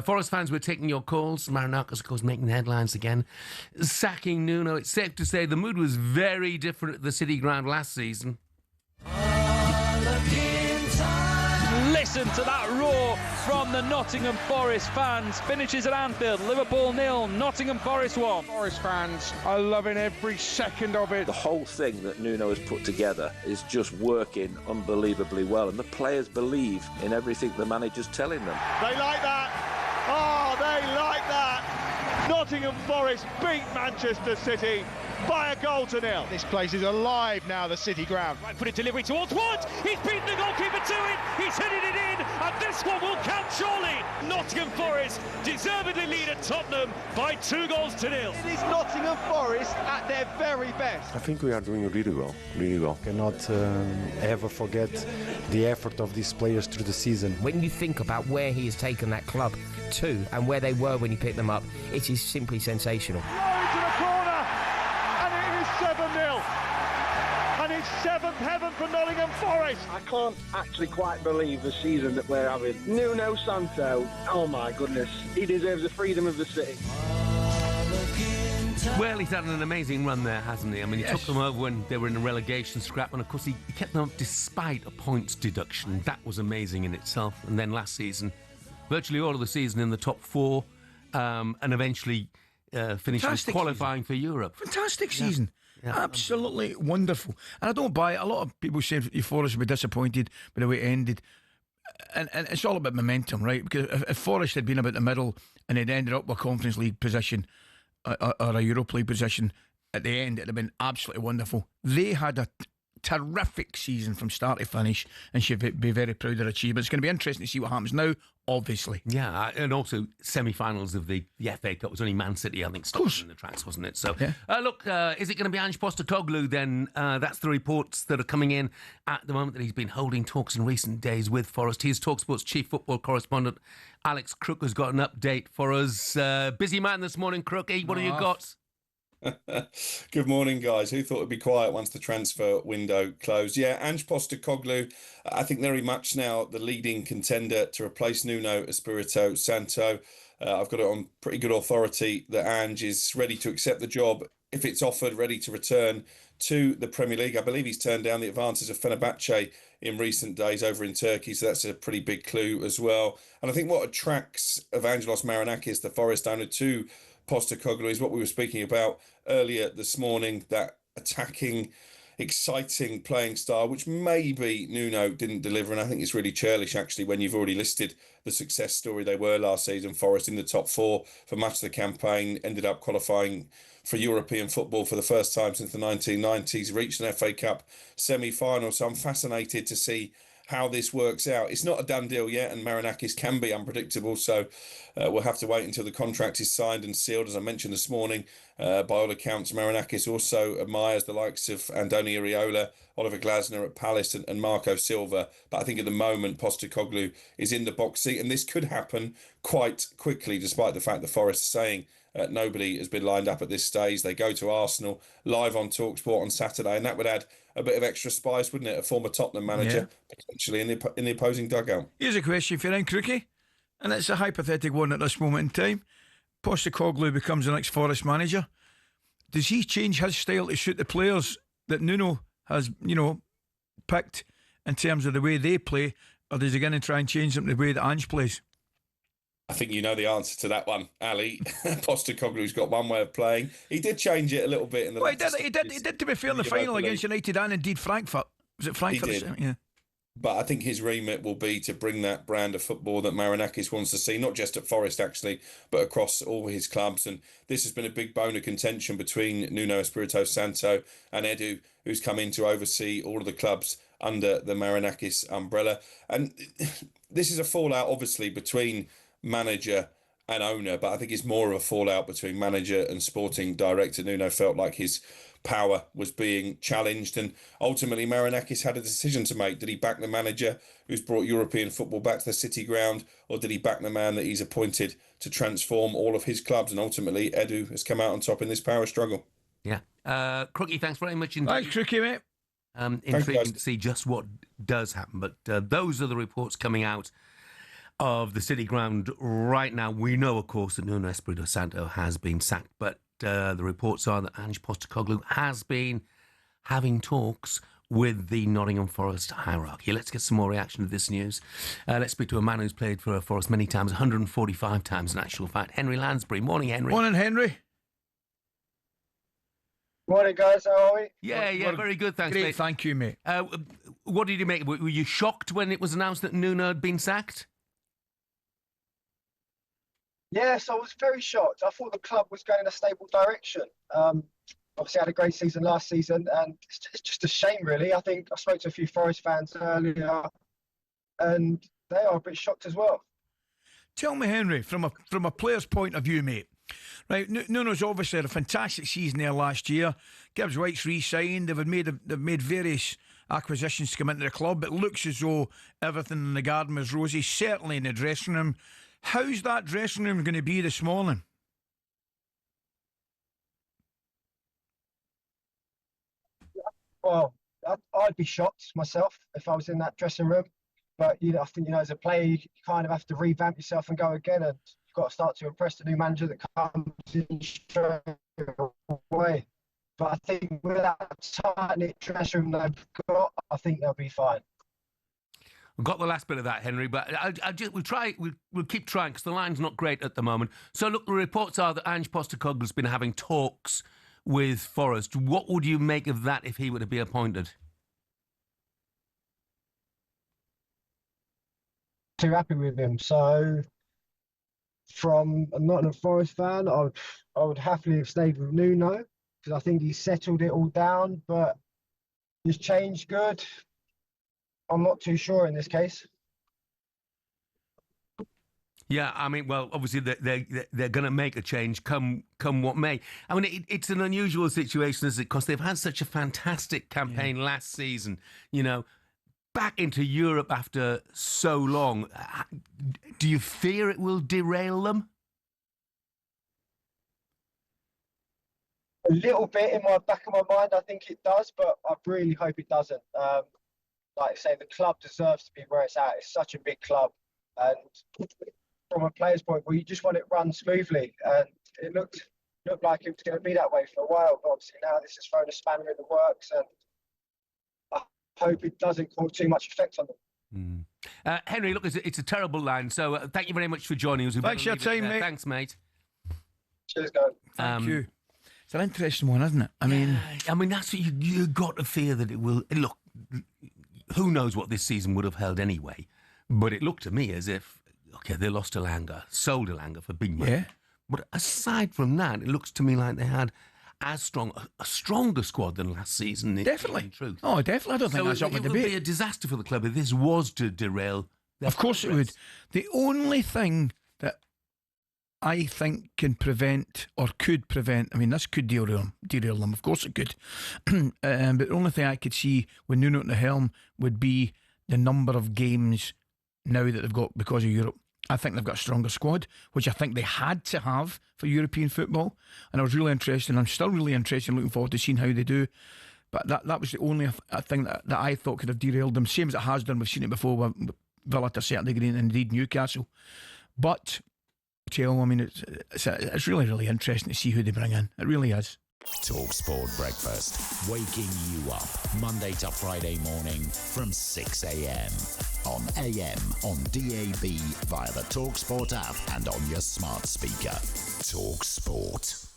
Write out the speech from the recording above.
Forest fans, we're taking your calls. Marinakis, of course, making the headlines again. Sacking Nuno. It's safe to say the mood was very different at the City Ground last season. Listen to that roar from the Nottingham Forest fans. Finishes at Anfield, Liverpool 0, Nottingham Forest 1. Forest fans are loving every second of it. The whole thing that Nuno has put together is just working unbelievably well, and the players believe in everything the manager's telling them. They like that. Oh, they like that. Nottingham Forest beat Manchester City by 1-0. This place is alive now, the City Ground. Right footed delivery towards Wood. He's beaten the goalkeeper to it. He's headed it in, and this one will count surely. Nottingham Forest deservedly lead at Tottenham by 2-0. It is Nottingham Forest at their very best. I think we are doing really well, really well. Cannot ever forget the effort of these players through the season. When you think about where he has taken that club to and where they were when he picked them up, it is simply sensational. Low into the corner, and it is 7-0. And it's seventh heaven for Nottingham Forest. I can't actually quite believe the season that we're having. Nuno Santo, oh my goodness, he deserves the freedom of the city. Well, he's had an amazing run there, hasn't he? I mean, he took them over when they were in a relegation scrap, and of course he kept them up despite a points deduction. That was amazing in itself. And then last season, virtually all of the season in the top four, and eventually finishing qualifying for Europe. Fantastic season. Yeah. Absolutely wonderful. And I don't buy it. A lot of people say Forest would be disappointed with the way it ended. And it's all about momentum, right? Because if Forest had been about the middle and they'd ended up with a Conference League position or a Europa League position at the end, it'd have been absolutely wonderful. They had a terrific season from start to finish and should be very proud of their achievement. It's going to be interesting to see what happens now, obviously. Yeah, and also semi-finals of the FA Cup was only Man City, I think, stopped in the tracks, wasn't it? So, look, is it going to be Ange Postecoglou then? That's the reports that are coming in at the moment, that he's been holding talks in recent days with Forest. Here's talkSPORT's chief football correspondent, Alex Crook, has got an update for us. Busy man this morning, Crookie. What have you got? Good morning, guys. Who thought it'd be quiet once the transfer window closed? Yeah, Ange Postecoglou, I think very much now the leading contender to replace Nuno Espírito Santo. I've got it on pretty good authority that Ange is ready to accept the job if it's offered, ready to return to the Premier League. I believe he's turned down the advances of Fenerbahce in recent days over in Turkey, so that's a pretty big clue as well. And I think what attracts Evangelos Marinakis, the Forest owner, to Postecoglou is what we were speaking about earlier this morning, that attacking, exciting playing style, which maybe Nuno didn't deliver. And I think it's really churlish, actually, when you've already listed the success story they were last season. Forest in the top four for much of the campaign, ended up qualifying for European football for the first time since the 1990s, reached an FA Cup semi-final. So I'm fascinated to see how this works out. It's not a done deal yet, and Marinakis can be unpredictable, so we'll have to wait until the contract is signed and sealed. As I mentioned this morning, by all accounts, Marinakis also admires the likes of Andoni Iraola, Oliver Glasner at Palace, and Marco Silva. But I think at the moment, Postecoglou is in the box seat, and this could happen quite quickly, despite the fact the Forest are saying nobody has been lined up at this stage. They go to Arsenal live on talkSPORT on Saturday, and that would add a bit of extra spice, wouldn't it? A former Tottenham manager potentially in the opposing dugout. Here's a question for you then, Crookie, and it's a hypothetical one at this moment in time. Postecoglou becomes the next Forest manager. Does he change his style to suit the players that Nuno has, picked in terms of the way they play, or does he go and try and change them the way that Ange plays? I think you know the answer to that one, Ali. Postecoglou's got one way of playing. He did change it a little bit in the. Well, he did. To be fair, in the final against United and indeed Frankfurt. Was it Frankfurt? He did. Yeah. But I think his remit will be to bring that brand of football that Marinakis wants to see, not just at Forest actually, but across all his clubs. And this has been a big bone of contention between Nuno Espírito Santo and Edu, who's come in to oversee all of the clubs under the Marinakis umbrella. And this is a fallout, obviously, between manager and owner, but I think it's more of a fallout between manager and sporting director. Nuno felt like his power was being challenged, and ultimately Marinakis had a decision to make. Did he back the manager who's brought European football back to the City Ground, or did he back the man that he's appointed to transform all of his clubs? And ultimately Edu has come out on top in this power struggle. Yeah. Crookie, thanks very much indeed. Thanks, Crookie, mate. Intriguing to see just what does happen, but those are the reports coming out of the City Ground right now. We know, of course, that Nuno Espírito Santo has been sacked, but the reports are that Ange Postecoglou has been having talks with the Nottingham Forest hierarchy. Let's get some more reaction to this news. Let's speak to a man who's played for Forest many times, 145 times in actual fact, Henri Lansbury. Morning, Henry. Morning, Henry. Morning, guys. How are we? Yeah, very good, thanks, Great, mate. thank you, mate. What did you make? Were you shocked when it was announced that Nuno had been sacked? Yes, I was very shocked. I thought the club was going in a stable direction. Obviously, had a great season last season, and it's just a shame, really. I think I spoke to a few Forest fans earlier, and they are a bit shocked as well. Tell me, Henry, from a player's point of view, mate. Right, Nuno's obviously had a fantastic season there last year. Gibbs White's re-signed. They've made various acquisitions to come into the club. It looks as though everything in the garden was rosy, certainly in the dressing room. How's that dressing room going to be this morning? Well, I'd be shocked myself if I was in that dressing room. But I think as a player, you kind of have to revamp yourself and go again, and you've got to start to impress the new manager that comes in straight away. But I think with that tight-knit dressing room they've got, I think they'll be fine. We've got the last bit of that, Henry, but we'll keep trying because the line's not great at the moment. So, look, the reports are that Ange Postecoglou's been having talks with Forest. What would you make of that if he were to be appointed? Too happy with him. So, from a Nottingham Forest fan, I would happily have stayed with Nuno because I think he's settled it all down. But is change good? I'm not too sure in this case. Yeah, I mean, well, obviously they're going to make a change come what may. I mean, it's an unusual situation, isn't it? Because they've had such a fantastic campaign last season. Back into Europe after so long. Do you fear it will derail them? A little bit in my back of my mind, I think it does, but I really hope it doesn't. Like I say, the club deserves to be where it's at. It's such a big club, and from a player's point, you just want it run smoothly, and it looked like it was going to be that way for a while. But obviously now this has thrown a spanner in the works, and I hope it doesn't cause too much effect on them. Henry, look, it's a terrible line, so thank you very much for joining us. Thanks for your time, mate. Thanks, mate. Cheers, guys. Thank you. It's an interesting one, isn't it? I mean, that's what you got to fear that it will. Look, who knows what this season would have held anyway? But it looked to me as if, okay, they lost Elanga, sold Elanga for big money. Yeah. But aside from that, it looks to me like they had a stronger squad than last season. Definitely. In truth. Oh, definitely. I don't think that's up for debate. It would be a disaster for the club if this was to derail. Of course it would. The only thing that I think can prevent or could prevent, I mean, this could derail them. Of course it could. But the only thing I could see with Nuno at the helm would be the number of games now that they've got because of Europe. I think they've got a stronger squad, which I think they had to have for European football. And I was really interested, and I'm still really interested in looking forward to seeing how they do. But that was the only thing that I thought could have derailed them. Same as it has done. We've seen it before with Villa to a certain degree, and indeed Newcastle. But, I mean, it's really, really interesting to see who they bring in. It really is. talkSPORT Breakfast, waking you up Monday to Friday morning from 6 a.m. on AM, on DAB, via the talkSPORT app and on your smart speaker. talkSPORT.